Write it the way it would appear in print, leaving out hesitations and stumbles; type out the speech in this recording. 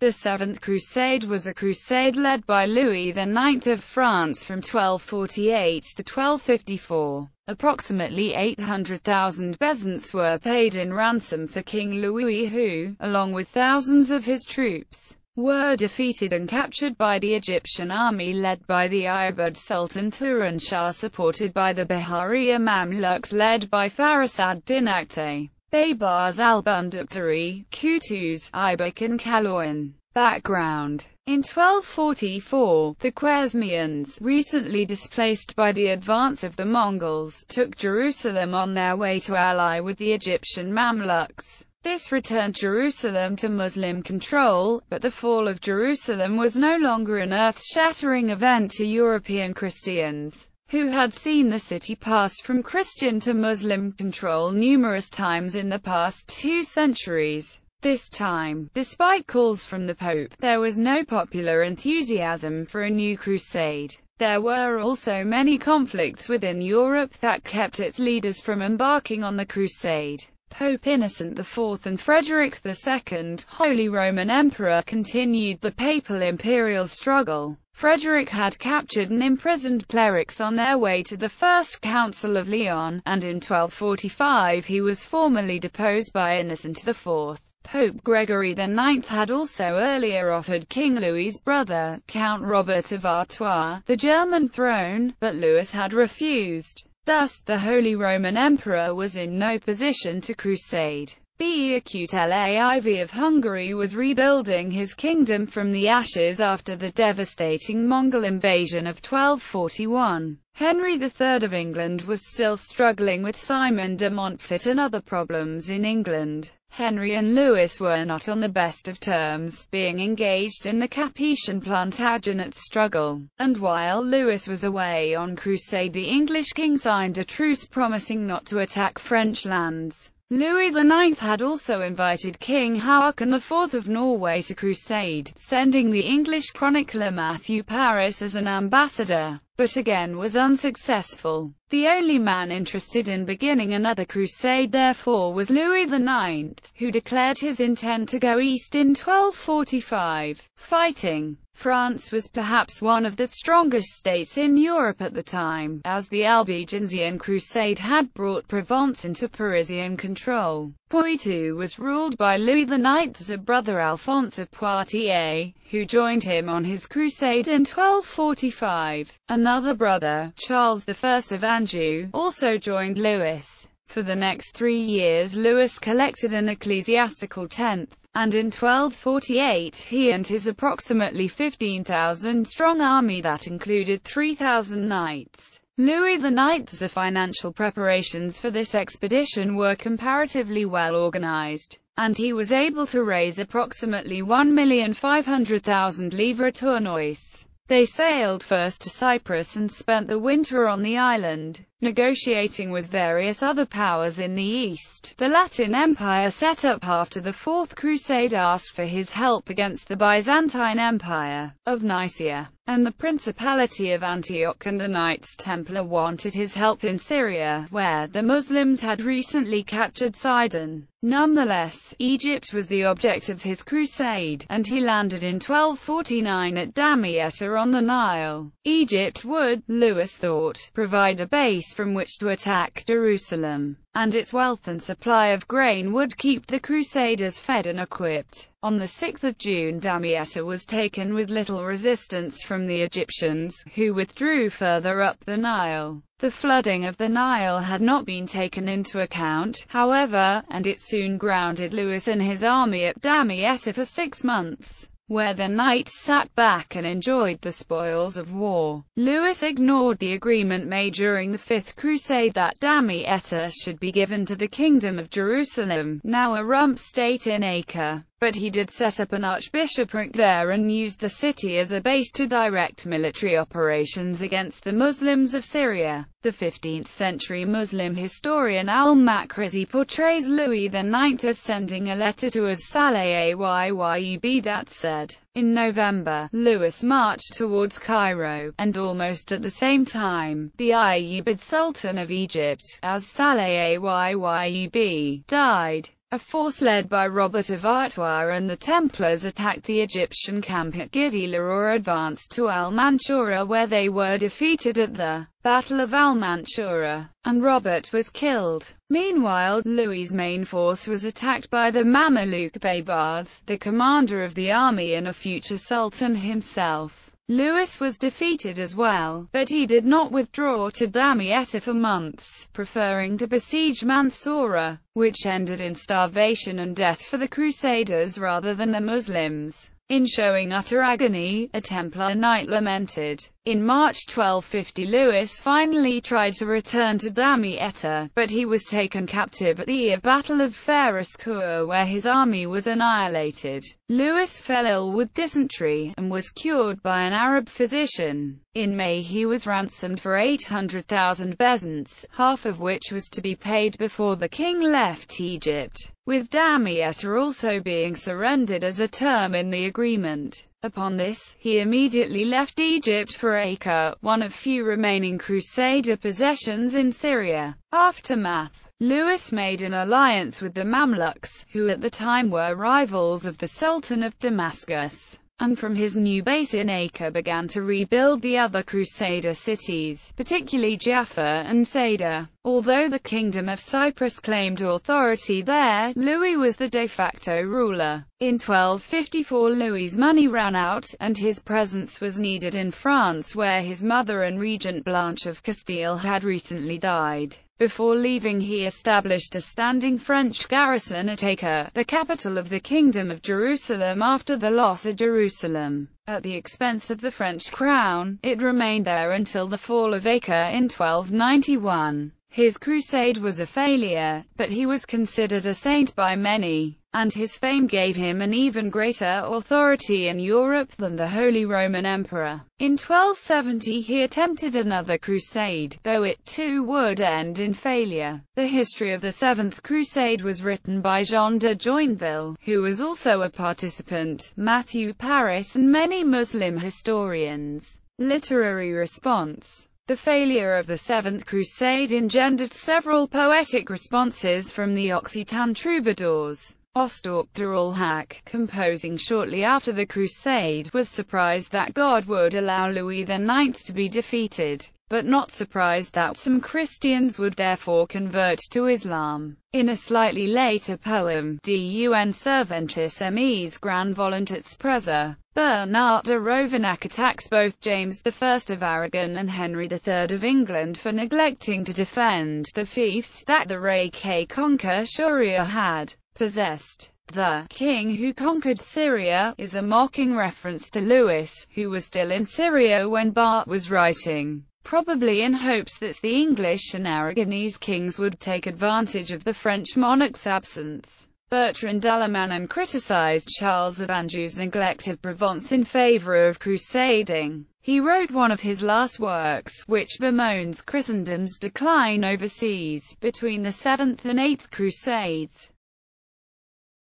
The Seventh Crusade was a crusade led by Louis IX of France from 1248 to 1254. Approximately 800,000 peasants were paid in ransom for King Louis who, along with thousands of his troops, were defeated and captured by the Egyptian army led by the Ayyubid Sultan Turan Shah, supported by the Bahariya Mamluks led by Faris ad-Din Aktay, Baybars al-Bunduktari, Kutus, Ibak and Kaloyan. Background: in 1244, the Khwarezmians, recently displaced by the advance of the Mongols, took Jerusalem on their way to ally with the Egyptian Mamluks. This returned Jerusalem to Muslim control, but the fall of Jerusalem was no longer an earth-shattering event to European Christians, who had seen the city pass from Christian to Muslim control numerous times in the past 2 centuries. This time, despite calls from the Pope, there was no popular enthusiasm for a new crusade. There were also many conflicts within Europe that kept its leaders from embarking on the crusade. Pope Innocent IV and Frederick II, Holy Roman Emperor, continued the papal imperial struggle. Frederick had captured and imprisoned clerics on their way to the First Council of Lyon, and in 1245 he was formally deposed by Innocent IV. Pope Gregory IX had also earlier offered King Louis's brother, Count Robert of Artois, the German throne, but Louis had refused. Thus, the Holy Roman Emperor was in no position to crusade. Beacute Laiv of Hungary was rebuilding his kingdom from the ashes after the devastating Mongol invasion of 1241. Henry III of England was still struggling with Simon de Montfort and other problems in England. Henry and Louis were not on the best of terms, being engaged in the Capetian Plantagenet struggle, and while Louis was away on crusade, the English king signed a truce promising not to attack French lands. Louis IX had also invited King Haakon IV of Norway to crusade, sending the English chronicler Matthew Paris as an ambassador, but again was unsuccessful. The only man interested in beginning another crusade therefore was Louis IX, who declared his intent to go east in 1245. Fighting. France was perhaps one of the strongest states in Europe at the time, as the Albigensian Crusade had brought Provence into Parisian control. Poitou was ruled by Louis IX's brother Alphonse of Poitiers, who joined him on his crusade in 1245. Another brother, Charles I of Anjou, also joined Louis. For the next 3 years Louis collected an ecclesiastical tenth, and in 1248 he and his approximately 15,000-strong army that included 3,000 knights. Louis IX's financial preparations for this expedition were comparatively well organized, and he was able to raise approximately 1,500,000 livres tournois. They sailed first to Cyprus and spent the winter on the island, negotiating with various other powers in the east. The Latin Empire set up after the Fourth Crusade asked for his help against the Byzantine Empire of Nicaea, and the Principality of Antioch and the Knights Templar wanted his help in Syria, where the Muslims had recently captured Sidon. Nonetheless, Egypt was the object of his crusade, and he landed in 1249 at Damietta on the Nile. Egypt would, Louis thought, provide a base from which to attack Jerusalem, and its wealth and supply of grain would keep the Crusaders fed and equipped. On the 6th of June Damietta was taken with little resistance from the Egyptians, who withdrew further up the Nile. The flooding of the Nile had not been taken into account, however, and it soon grounded Louis and his army at Damietta for 6 months, where the knights sat back and enjoyed the spoils of war. Louis ignored the agreement made during the Fifth Crusade that Damietta should be given to the Kingdom of Jerusalem, now a rump state in Acre. But he did set up an archbishopric there and used the city as a base to direct military operations against the Muslims of Syria. The 15th-century Muslim historian al-Makrizi portrays Louis IX as sending a letter to as-Salih Ayyub that said, in November, Louis marched towards Cairo, and almost at the same time, the Ayyubid Sultan of Egypt, as-Salih Ayyub, died. A force led by Robert of Artois and the Templars attacked the Egyptian camp at Gidila or advanced to Al-Mansoura, where they were defeated at the Battle of Al-Mansoura, and Robert was killed. Meanwhile, Louis's main force was attacked by the Mameluke Baybars, the commander of the army and a future sultan himself. Louis was defeated as well, but he did not withdraw to Damietta for months, preferring to besiege Mansoura, which ended in starvation and death for the Crusaders rather than the Muslims. In showing utter agony, a Templar knight lamented. In March 1250 Louis finally tried to return to Damietta, but he was taken captive at the Battle of Ferrascour, where his army was annihilated. Louis fell ill with dysentery, and was cured by an Arab physician. In May he was ransomed for 800,000 bezants, half of which was to be paid before the king left Egypt, with Damietta also being surrendered as a term in the agreement. Upon this, he immediately left Egypt for Acre, one of few remaining Crusader possessions in Syria. Aftermath. Louis made an alliance with the Mamluks, who at the time were rivals of the Sultan of Damascus, and from his new base in Acre began to rebuild the other Crusader cities, particularly Jaffa and Sada. Although the Kingdom of Cyprus claimed authority there, Louis was the de facto ruler. In 1254 Louis's money ran out, and his presence was needed in France, where his mother and Regent Blanche of Castile had recently died. Before leaving he established a standing French garrison at Acre, the capital of the Kingdom of Jerusalem after the loss of Jerusalem. At the expense of the French crown, it remained there until the fall of Acre in 1291. His crusade was a failure, but he was considered a saint by many, and his fame gave him an even greater authority in Europe than the Holy Roman Emperor. In 1270 he attempted another crusade, though it too would end in failure. The history of the Seventh Crusade was written by Jean de Joinville, who was also a participant, Matthew Paris and many Muslim historians. Literary response. The failure of the Seventh Crusade engendered several poetic responses from the Occitan troubadours. Ostorp de Rolhac, composing shortly after the Crusade, was surprised that God would allow Louis IX to be defeated, but not surprised that some Christians would therefore convert to Islam. In a slightly later poem, Dun Serventis Mes Grand Voluntats Presa, Bernard de Rovignac attacks both James I of Aragon and Henry III of England for neglecting to defend the fiefs that the Rey que conquer Syria had possessed. The king who conquered Syria is a mocking reference to Louis, who was still in Syria when Bart was writing, probably in hopes that the English and Aragonese kings would take advantage of the French monarch's absence. Bertrand d'Allemagne criticized Charles of Anjou's neglect of Provence in favor of crusading. He wrote one of his last works, which bemoans Christendom's decline overseas, between the Seventh and Eighth Crusades.